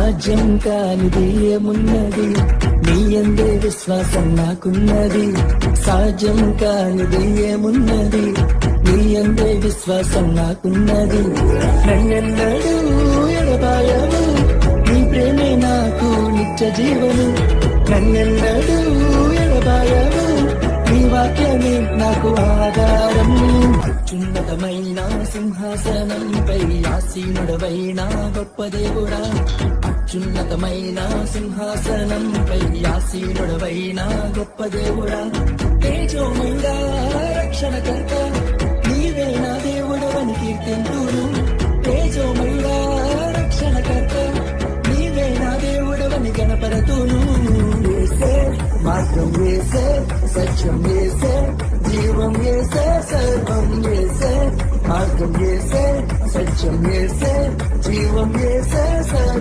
సాధ్యం కానిది ఏమున్నది, నీ యందే విశ్వాసం నాకున్నది. సాధ్యం కానిది ఏమున్నది, నీ యందే విశ్వాసం నాకున్నది. నన్నెన్నడూ ఎడబాయవు, నీ ప్రేమే నాకు నిత్య జీవము. నన్నెన్నడూ ఎడబాయవు, నీ వాక్యమే నాకు ఆధారం. అత్యున్నతమైన సింహాసనంపై ఆసీనుడవైన గొప్ప దేవుడా, అత్యున్నతమైన సింహాసనంపై ఆసీనుడవైన గొప్ప దేవుడా, తేజోమయుడా రక్షణకర్త, నీవే నా దేవుడవని కీర్తింతును. తేజోమయుడా రక్షణకర్త, నీవే నా దేవుడవని గణపరతును. యేసే మార్గం, యేసే సత్యం, యేసే జీవం, యేసే సర్వం, యేసే మార్గం, యేసే సత్యం, యేసే జీవం, యేసే